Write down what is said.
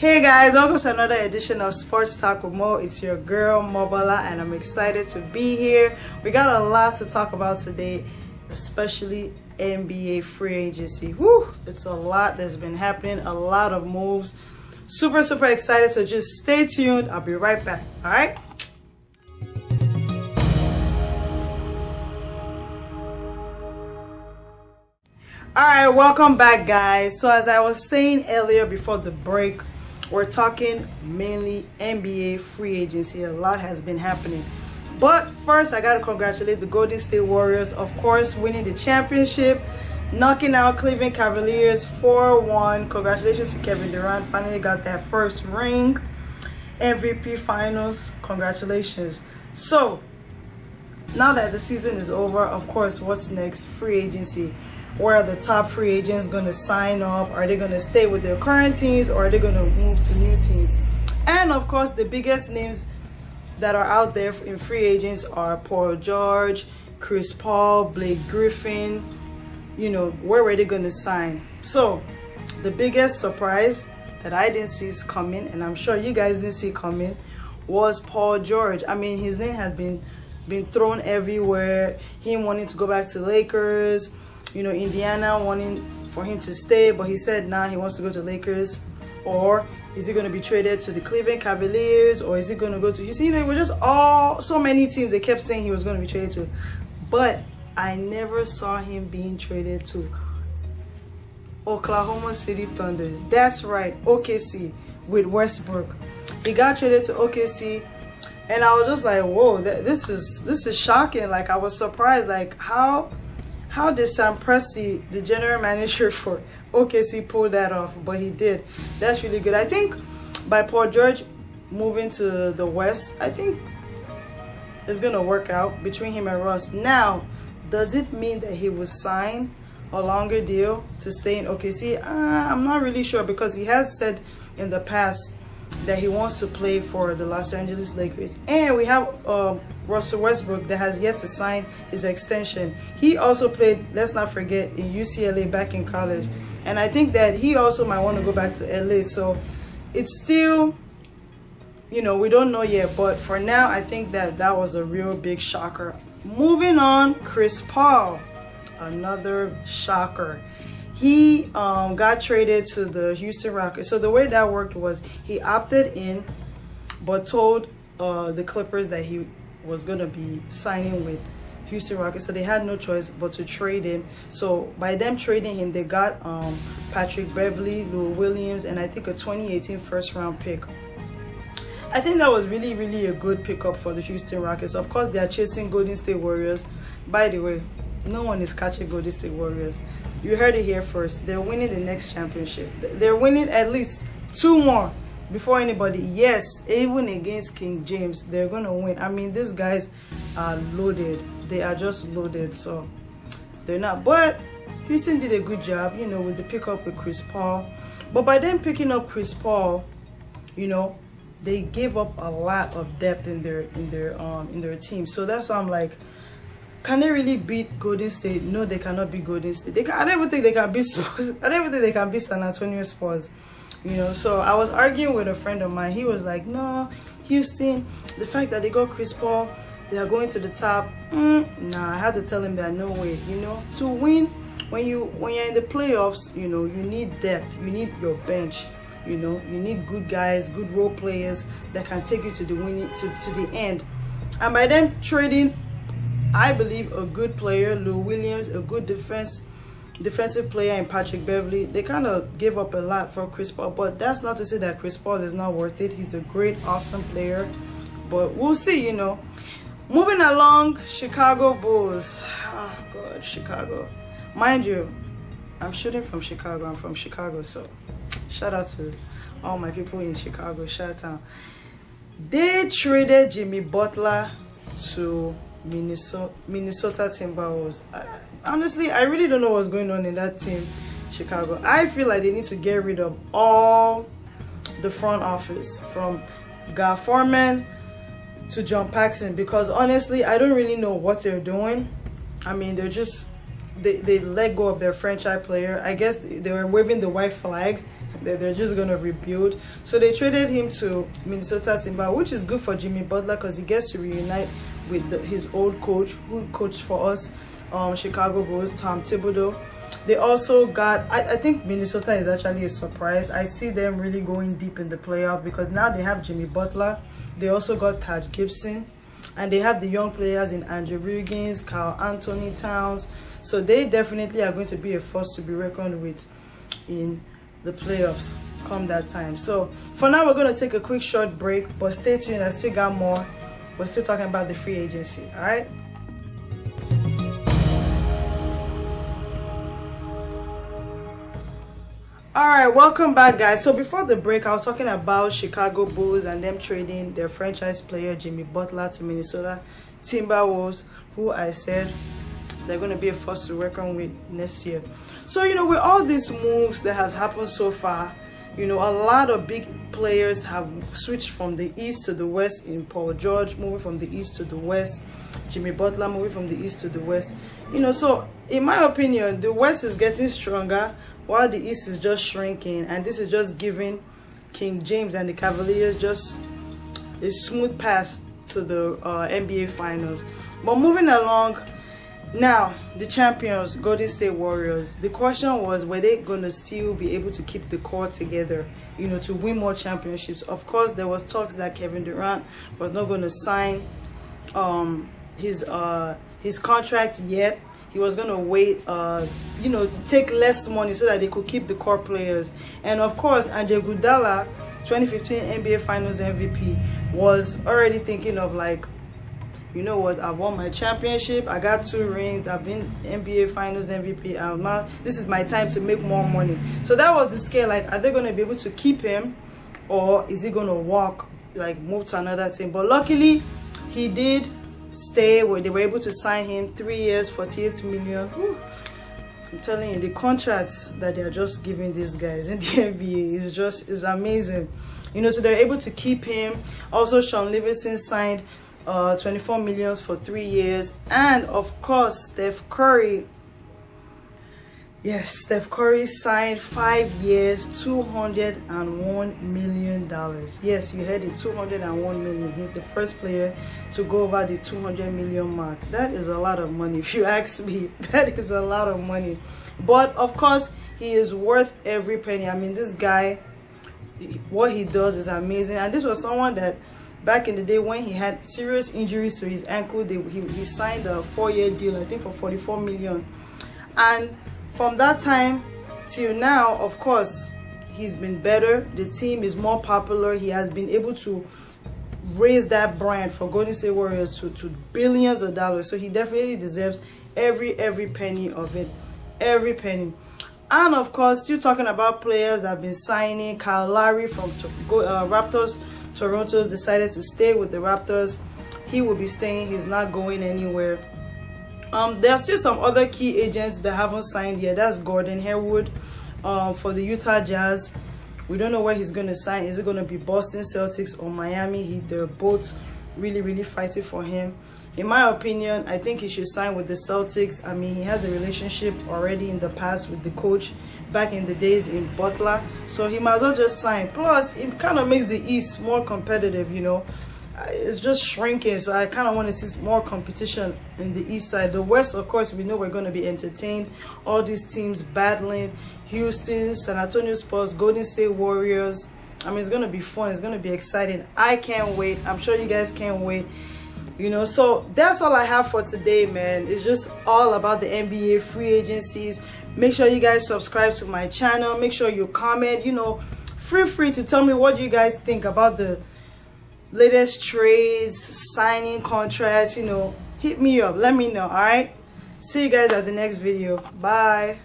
Hey guys, welcome to another edition of Sports Talk with Mo. It's your girl Mobala and I'm excited to be here. We got a lot to talk about today, especially NBA free agency. Woo! It's a lot that's been happening, a lot of moves. Super excited, so just stay tuned. I'll be right back. All right? Alright, welcome back guys. So as I was saying earlier before the break, we're talking mainly NBA free agency. A lot has been happening. But first, I got to congratulate the Golden State Warriors, of course, winning the championship, knocking out Cleveland Cavaliers 4-1. Congratulations to Kevin Durant, finally got that first ring. MVP finals, congratulations. So, now that the season is over, of course, what's next? Free agency. Where are the top free agents going to sign up? Are they going to stay with their current teams or are they going to move to new teams? And of course, the biggest names that are out there in free agents are Paul George, Chris Paul, Blake Griffin. You know, where were they going to sign? So the biggest surprise that I didn't see coming, and I'm sure you guys didn't see coming, was Paul George. I mean, his name has been thrown everywhere. Him wanting to go back to Lakers. You know, Indiana wanting for him to stay, but he said nah, he wants to go to Lakers. Or is he going to be traded to the Cleveland Cavaliers? Or is he going to go to, you see, they were just so many teams they kept saying he was going to be traded to. But I never saw him being traded to Oklahoma City Thunders. That's right, OKC with Westbrook. He got traded to OKC. And I was just like, whoa, this is shocking. Like, I was surprised, like how did Sam Presti, the general manager for OKC, pull that off? But he did. That's really good. I think by Paul George moving to the West, I think it's going to work out between him and Russ. Now, does it mean that he will sign a longer deal to stay in OKC? I'm not really sure, because he has said in the past that he wants to play for the Los Angeles Lakers. And we have Russell Westbrook that has yet to sign his extension. He also played, let's not forget, in UCLA back in college. And I think that he also might want to go back to LA. So it's still, you know, we don't know yet. But for now, I think that was a real big shocker. Moving on, Chris Paul, another shocker. He got traded to the Houston Rockets. So the way that worked was he opted in, but told the Clippers that he was going to be signing with Houston Rockets. So they had no choice but to trade him. So by them trading him, they got Patrick Beverley, Lou Williams, and I think a 2018 first-round pick. I think that was really a good pickup for the Houston Rockets. Of course, they are chasing Golden State Warriors. By the way, no one is catching Golden State Warriors. You heard it here first. They're winning the next championship. They're winning at least 2 more before anybody. Yes, even against King James, they're going to win. I mean, these guys are loaded. They are just loaded. So they're not. But Houston did a good job, you know, with the pickup with Chris Paul. But by them picking up Chris Paul, you know, they gave up a lot of depth in their team. So that's why I'm like, can they really beat Golden State? No, they cannot beat Golden State. I don't even think they can beat. I don't even think they can beat San Antonio Spurs. You know, so I was arguing with a friend of mine. He was like, "No, Houston. The fact that they got Chris Paul, they are going to the top." Nah, I had to tell him that no way. You know, to win, when you're in the playoffs, you know, you need depth. You need your bench. You know, you need good guys, good role players that can take you to the winning to the end. And by them trading, I believe, a good player, Lou Williams, a good defensive player in Patrick Beverley. They kind of gave up a lot for Chris Paul, but that's not to say that Chris Paul is not worth it. He's a great, awesome player, but we'll see, you know. Moving along, Chicago Bulls. Oh, God, Chicago. Mind you, I'm shooting from Chicago. I'm from Chicago, so shout out to all my people in Chicago. Shout out. They traded Jimmy Butler to Minnesota Timberwolves. Honestly, I really don't know what's going on in that team, Chicago. I feel like they need to get rid of all the front office, from Gar Forman to John Paxson, because honestly, I don't really know what they're doing. I mean, they're just they let go of their franchise player. I guess they were waving the white flag. They're just gonna rebuild. So they traded him to Minnesota Timberwolves, which is good for Jimmy Butler because he gets to reunite with his old coach who coached for us, Chicago Bulls, Tom Thibodeau. They also got, I think Minnesota is actually a surprise. I see them really going deep in the playoff because now they have Jimmy Butler. They also got Taj Gibson. And they have the young players in Andrew Wiggins, Carl Anthony Towns. So they definitely are going to be a force to be reckoned with in the playoffs come that time. So for now, we're going to take a quick short break, but stay tuned. I still got more. We're still talking about the free agency. All right. All right, welcome back, guys. So before the break, I was talking about Chicago Bulls and them trading their franchise player Jimmy Butler to Minnesota Timberwolves, who I said they're going to be a force to reckon with next year. So, you know, with all these moves that have happened so far, you know, a lot of big players have switched from the east to the west. In Paul George moving from the east to the west, Jimmy Butler moving from the east to the west. You know, so in my opinion, the west is getting stronger while the east is just shrinking, and this is just giving King James and the Cavaliers just a smooth pass to the NBA Finals. But moving along, now the champions, Golden State Warriors. The question was, were they going to still be able to keep the core together, you know, to win more championships? Of course, there was talks that Kevin Durant was not going to sign his contract yet. He was going to wait, you know, take less money so that they could keep the core players. And of course, Andre Iguodala, 2015 NBA Finals MVP, was already thinking of like, you know what, I've won my championship, I got 2 rings, I've been NBA Finals MVP, now this is my time to make more money. So that was the scale, like, are they going to be able to keep him, or is he going to walk, like move to another team? But luckily, he did stay, where they were able to sign him 3 years, 48 million. Whew. I'm telling you, the contracts that they're just giving these guys in the NBA is amazing. You know, so they're able to keep him. Also, Sean Livingston signed 24 million for 3 years. And of course, Steph Curry. Yes, Steph Curry signed 5 years, $201 million. Yes, you heard it, $201 million. He's the first player to go over the 200 million mark. That is a lot of money, if you ask me. That is a lot of money. But of course, he is worth every penny. I mean, this guy, what he does is amazing. And this was someone that back in the day when he had serious injuries to his ankle, he signed a 4-year deal, I think for 44 million. And from that time till now, of course, he's been better. The team is more popular. He has been able to raise that brand for Golden State Warriors to billions of dollars. So he definitely deserves every penny of it. Every penny. And of course, still talking about players that have been signing. Kyle Lowry from Raptors. Toronto's decided to stay with the Raptors. He will be staying. He's not going anywhere. There are still some other key agents that haven't signed yet. That's Gordon Hayward for the Utah Jazz. We don't know where he's going to sign. Is it going to be Boston Celtics or Miami? They're both really fighting for him. In my opinion, I think he should sign with the Celtics. I mean, he has a relationship already in the past with the coach back in the days in Butler. So he might as well just sign. Plus, it kind of makes the East more competitive, you know. It's just shrinking, so I kind of want to see more competition in the East side. The West, of course, we know we're going to be entertained. All these teams battling: Houston, San Antonio Spurs, Golden State Warriors. I mean, it's going to be fun. It's going to be exciting. I can't wait. I'm sure you guys can't wait. You know, so that's all I have for today, man. It's just all about the NBA free agencies. Make sure you guys subscribe to my channel. Make sure you comment. You know, feel free to tell me what you guys think about the latest trades, signing contracts. You know, hit me up, let me know. All right, see you guys at the next video. Bye.